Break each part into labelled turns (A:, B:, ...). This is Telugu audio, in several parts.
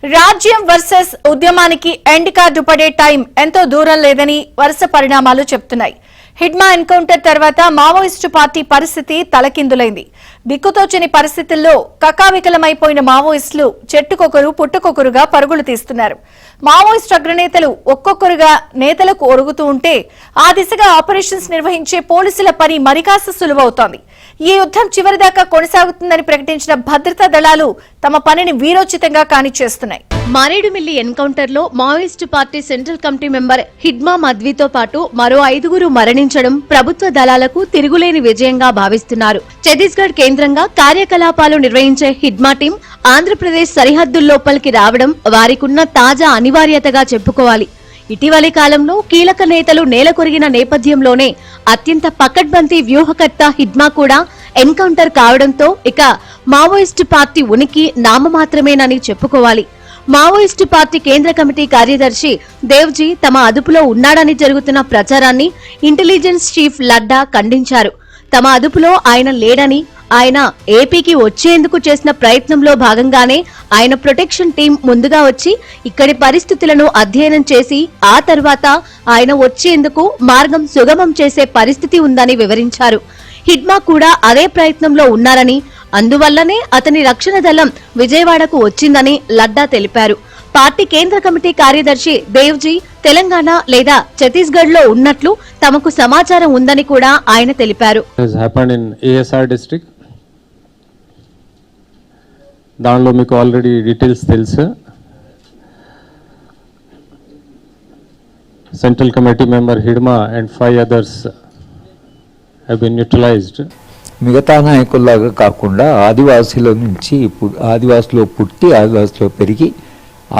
A: రాజ్యం వర్సెస్ ఉద్యమానికి ఎండ్ కార్డు పడే టైం ఎంతో దూరం లేదని వరుస పరిణామాలు చెప్తున్నాయి. హిడ్మా ఎన్కౌంటర్ తర్వాత మావోయిస్టు పార్టీ పరిస్థితి తలకిందులైంది. దిక్కుతోచని పరిస్థితుల్లో కకావికలమైపోయిన మావోయిస్టులు చెట్టుకొకరు పుట్టుకొకరుగా పరుగులు తీస్తున్నారు. మావోయిస్టు అగ్రనేతలు ఒక్కొక్కరుగా నేతలకు ఒరుగుతూ ఉంటే ఆ దిశగా ఆపరేషన్స్ నిర్వహించే పోలీసుల పని మరికాస్త సులువవుతోంది. ఈ యుద్ధం చివరిదాకా కొనసాగుతుందని ప్రకటించిన భద్రతా దళాలు తమ పనిని వీరోచితంగా కానిచేస్తున్నాయి.
B: మారేడుమిల్లి ఎన్కౌంటర్ లో Maoist party central committee member Hidma మద్వితో పాటు మరో 5గురు మరణించడం ప్రభుత్వ దళాలకు తిరుగులేని విజయంగా భావిస్తున్నారు. ఛత్తీస్గఢ్ కేంద్రంగా కార్యకలాపాలు నిర్వహించే హిడ్మా టీం ఆంధ్రప్రదేశ్ సరిహద్దుల్లోపలికి రావడం వారికున్న తాజా అనివార్యతగా చెప్పుకోవాలి. ఇటీవలి కాలంలో కీలక నేతలు నేలకొరిగిన నేపథ్యంలోనే అత్యంత పకడ్బందీ వ్యూహకర్త హిడ్మా కూడా ఎన్కౌంటర్ కావడంతో ఇక మావోయిస్టు పార్టీ ఉనికి నామమాత్రమేనని చెప్పుకోవాలి. మావోయిస్టు పార్టీ కేంద్ర కమిటీ కార్యదర్శి దేవ్జీ తమ అదుపులో ఉన్నాడని జరుగుతున్న ప్రచారాన్ని ఇంటెలిజెన్స్ చీఫ్ లడ్డా ఖండించారు. తమ అదుపులో ఆయన లేడని, ఆయన ఏపీకి వచ్చేందుకు చేసిన ప్రయత్నంలో భాగంగానే ఆయన ప్రొటెక్షన్ టీం ముందుగా వచ్చి ఇక్కడి పరిస్థితులను అధ్యయనం చేసి ఆ తర్వాత ఆయన వచ్చేందుకు మార్గం సుగమం చేసే పరిస్థితి ఉందని వివరించారు. హిడ్మా కూడా అదే ప్రయత్నంలో ఉన్నారని, అందువల్లనే అతని రక్షణ దళం విజయవాడకు వచ్చిందని లడ్డా తెలిపారు. పార్టీ కేంద్ర కమిటీ కార్యదర్శి దేవ్జీ తెలంగాణ లేదా ఛత్తీస్గఢ్ లో ఉన్నట్లు తమకు సమాచారం ఉందని కూడా ఆయన తెలిపారు.
C: దానిలో మీకు ఆల్రెడీ డీటెయిల్స్ తెలుసు. Central committee member Hidma and 5 others have been neutralized.
D: మిగతా నాయకుల్లాగా కాకుండా ఆదివాసీల నుంచి ఆదివాసులో పుట్టి ఆదివాసులో పెరిగి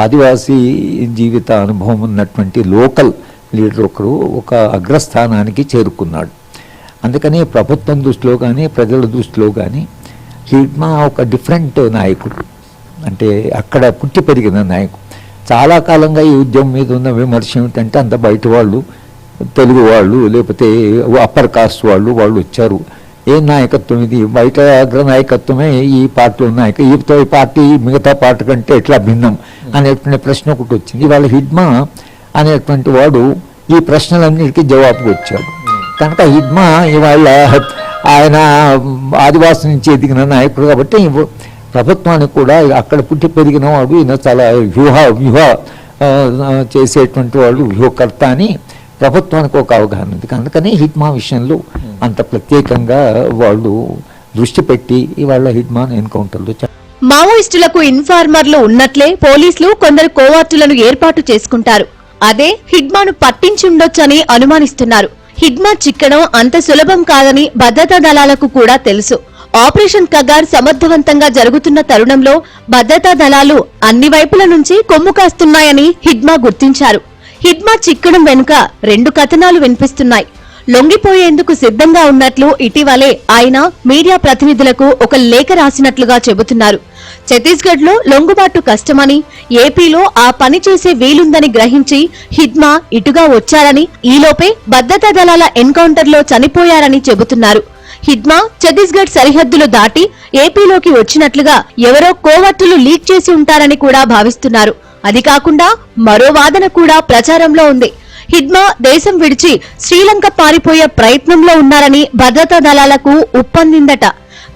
D: ఆదివాసీ జీవిత అనుభవం ఉన్నటువంటి లోకల్ లీడర్ ఒకరు ఒక అగ్రస్థానానికి చేరుకున్నాడు. అందుకని ప్రభుత్వం దృష్టిలో కానీ ప్రజల దృష్టిలో కానీ హిడ్మా ఒక డిఫరెంట్ నాయకుడు, అంటే అక్కడ పుట్టి పెరిగిన నాయకుడు. చాలా కాలంగా ఈ ఉద్యమం మీద ఉన్న విమర్శ ఏమిటంటే అంత బయట వాళ్ళు, తెలుగు వాళ్ళు లేకపోతే అప్పర్ కాస్ట్ వాళ్ళు వచ్చారు, ఏం నాయకత్వం ఇది, బయట అగ్ర నాయకత్వమే ఈ పార్టీలో నాయక, ఈ పార్టీ మిగతా పార్టీ కంటే ఎట్లా భిన్నం అనేటువంటి ప్రశ్న ఒకటి వచ్చింది. ఇవాళ హిడ్మా అనేటువంటి వాడు ఈ ప్రశ్నలన్నిటికీ జవాబుకు వచ్చాడు. కనుక హిడ్మా ఇవాళ ఆయన ఆదివాసి నుంచి ఎదిగిన నాయకుడు కాబట్టి ప్రభుత్వానికి కూడా అక్కడ పుట్టి పెరిగిన వాడు, ఈయన చాలా వ్యూహ చేసేటువంటి వాడు, వ్యూహకర్త అని ప్రభుత్వానికి ఒక అవగాహన ఉంది. అందుకని హిడ్మా విషయంలో అంత ప్రత్యేకంగా వాళ్ళు దృష్టి పెట్టి ఇవాళ హిడ్మాన్ ఎన్కౌంటర్లో
B: మావోయిస్టులకు ఇన్ఫార్మర్లు ఉన్నట్లే పోలీసులు కొందరు కోవార్టులను ఏర్పాటు చేసుకుంటారు. అదే హిడ్మాను పట్టించి ఉండొచ్చని అనుమానిస్తున్నారు. హిడ్మా చిక్కడం అంత సులభం కాదని భద్రతా దళాలకు కూడా తెలుసు. ఆపరేషన్ కగార్ సమర్థవంతంగా జరుగుతున్న తరుణంలో భద్రతా దళాలు అన్ని వైపుల నుంచి కొమ్ము కాస్తున్నాయని హిడ్మా గుర్తించారు. హిడ్మా చిక్కడం వెనుక 2 కథనాలు వినిపిస్తున్నాయి. లొంగిపోయేందుకు సిద్ధంగా ఉన్నట్లు ఇటీవలే ఆయన మీడియా ప్రతినిధులకు ఒక లేఖ రాసినట్లుగా చెబుతున్నారు. ఛత్తీస్గఢ్ లో లొంగుబాటు కష్టమని, ఏపీలో ఆ పని చేసే వీలుందని గ్రహించి హిడ్మా ఇటుగా వచ్చారని, ఈలోపే భద్రతా దళాల ఎన్కౌంటర్ లో చనిపోయారని చెబుతున్నారు. హిడ్మా ఛత్తీస్గఢ్ సరిహద్దులు దాటి ఏపీలోకి వచ్చినట్లుగా ఎవరో కోవర్టులు లీక్ చేసి ఉంటారని కూడా భావిస్తున్నారు. అది కాకుండా మరో వాదన కూడా ప్రచారంలో ఉంది. హిడ్మా దేశం విడిచి శ్రీలంక పారిపోయే ప్రయత్నంలో ఉన్నారని భద్రతా దళాలకు ఉప్పందిందట.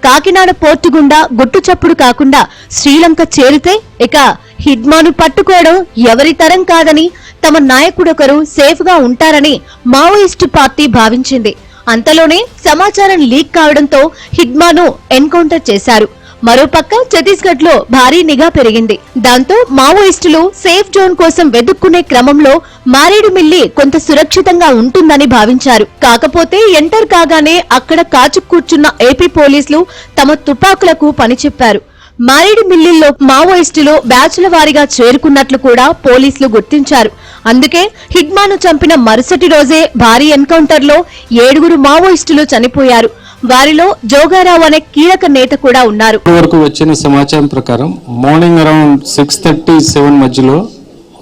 B: కాకినాడ పోర్టు గుండా గుట్టుచప్పుడు కాకుండా శ్రీలంక చేరితే ఇక హిడ్మాను పట్టుకోవడం ఎవరి తరం కాదని, తమ నాయకుడొకరు సేఫ్ గా ఉంటారని మావోయిస్టు పార్టీ భావించింది. అంతలోనే సమాచారం లీక్ కావడంతో హిడ్మాను ఎన్కౌంటర్ చేశారు. మరోపక్క ఛత్తీస్గఢ్ లో భారీ నిఘా పెరిగింది. దాంతో మావోయిస్టులు సేఫ్ జోన్ కోసం వెతుక్కునే క్రమంలో మారేడుమిల్లి కొంత సురక్షితంగా ఉంటుందని భావించారు. కాకపోతే ఎంటర్ కాగానే అక్కడ కాచు కూర్చున్న ఏపీ పోలీసులు తమ తుపాకులకు పని చెప్పారు. మారేడుమిల్లిలో మావోయిస్టులు బ్యాచ్ల వారీగా చేరుకున్నట్లు కూడా పోలీసులు గుర్తించారు. అందుకే హిడ్మాను చంపిన మరుసటి రోజే భారీ ఎన్కౌంటర్ లో 7గురు మావోయిస్టులు చనిపోయారు. వారిలో జోగారావు అనే కీలక నేత కూడా ఉన్నారు.
C: వరకు వచ్చిన సమాచారం ప్రకారం మార్నింగ్ అరౌండ్ 6:37 మధ్యలో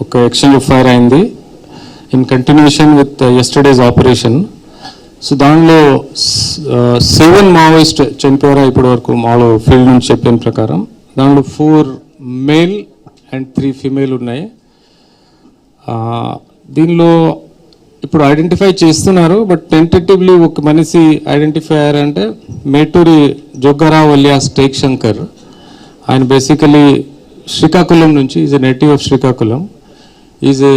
C: ఒక ఎక్స్చేంజ్ ఆఫ్ ఫైర్ అయింది in continuation with yesterday's operation. So దానిలో 7 మావోయిస్ట్ చనిపోయారు ఇప్పటి వరకు మాలో ఫీల్డ్ నుంచి చెప్పిన ప్రకారం. దానిలో 4 మేల్ అండ్ 3 ఫీమేల్ ఉన్నాయి. దీనిలో ఇప్పుడు ఐడెంటిఫై చేస్తున్నారు, బట్ టెంటేటివ్లీ ఒక మనిషి ఐడెంటిఫై అయ్యారంటే మేటూరి జోగ్గారావు అలియాస్ టేక్ శంకర్. ఆయన బేసికలీ శ్రీకాకుళం నుంచి, is a native of Srikakulam, is a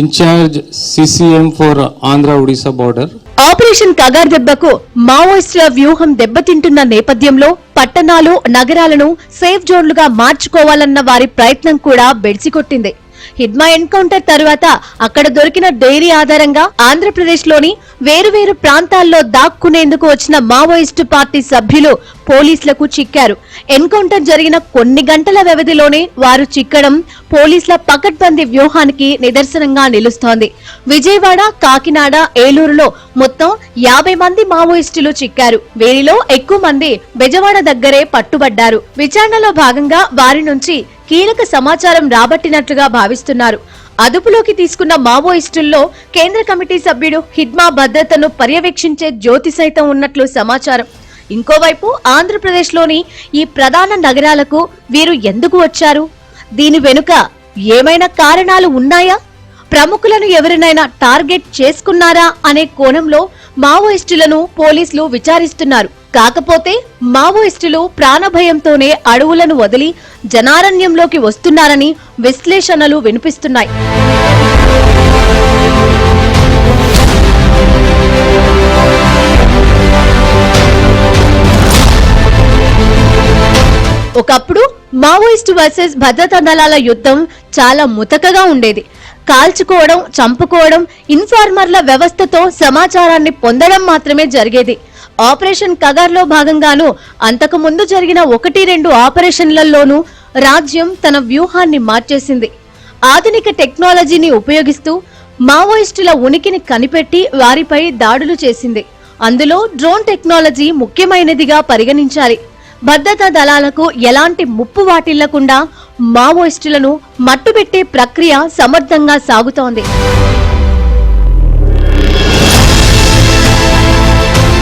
C: incharge CCM for Andhra Odisha border.
B: Operation Kagar దెబ్బకు మావోయిస్టుల వ్యూహం దెబ్బతింటున్న నేపథ్యంలో పట్టణాలు, నగరాలను సేఫ్ జోన్లుగా మార్చుకోవాలన్న వారి ప్రయత్నం కూడా బెడిసికొట్టింది. హిడ్మా ఎన్కౌంటర్ తరువాత అక్కడ దొరికిన డైరీ ఆధారంగా ఆంధ్రప్రదేశ్ లోని వేరువేరు ప్రాంతాల్లో దాక్కునేందుకు వచ్చిన మావోయిస్టు పార్టీ సభ్యులు పోలీసులకు చిక్కారు. ఎన్కౌంటర్ జరిగిన కొన్ని గంటల వ్యవధిలోనే వారు చిక్కడం పోలీసుల పకడ్బందీ వ్యూహానికి నిదర్శనంగా నిలుస్తోంది. విజయవాడ, కాకినాడ, ఏలూరులో మొత్తం 50 మంది మావోయిస్టులు చిక్కారు. వీరిలో ఎక్కువ మంది బెజవాడ దగ్గరే పట్టుబడ్డారు. విచారణలో భాగంగా వారి నుంచి కీలక సమాచారం రాబట్టినట్లుగా భావిస్తున్నారు. అదుపులోకి తీసుకున్న మావోయిస్టుల్లో కేంద్ర కమిటీ సభ్యుడు, హిడ్మా భద్రతను పర్యవేక్షించే జ్యోతి సైతం ఉన్నట్లు సమాచారం. ఇంకోవైపు ఆంధ్రప్రదేశ్లోని ఈ ప్రధాన నగరాలకు వీరు ఎందుకు వచ్చారు? దీని వెనుక ఏమైనా కారణాలు ఉన్నాయా? ప్రముఖులను ఎవరినైనా టార్గెట్ చేసుకున్నారా అనే కోణంలో మావోయిస్టులను పోలీసులు విచారిస్తున్నారు. కాకపోతే మావోయిస్టులు ప్రాణభయంతోనే అడవులను వదిలి జనారణ్యంలోకి వస్తున్నారని విశ్లేషణలు వినిపిస్తున్నాయి. ఒకప్పుడు మావోయిస్టు వర్సెస్ భద్రతా దళాల యుద్ధం చాలా ముతకగా ఉండేది. కాల్చుకోవడం, చంపుకోవడం, ఇన్ఫార్మర్ల వ్యవస్థతో సమాచారాన్ని పొందడం మాత్రమే జరిగేది. ఆపరేషన్ కగార్లో భాగంగానూ అంతకు ముందు జరిగిన 1-2 ఆపరేషన్లలోనూ రాజ్యం తన వ్యూహాన్ని మార్చేసింది. ఆధునిక టెక్నాలజీని ఉపయోగిస్తూ మావోయిస్టుల ఉనికిని కనిపెట్టి వారిపై దాడులు చేసింది. అందులో డ్రోన్ టెక్నాలజీ ముఖ్యమైనదిగా పరిగణించాలి. భద్రతా దళాలకు ఎలాంటి ముప్పు వాటిల్లకుండా మావోయిస్టులను మట్టుబెట్టే ప్రక్రియ సమర్థంగా సాగుతోంది.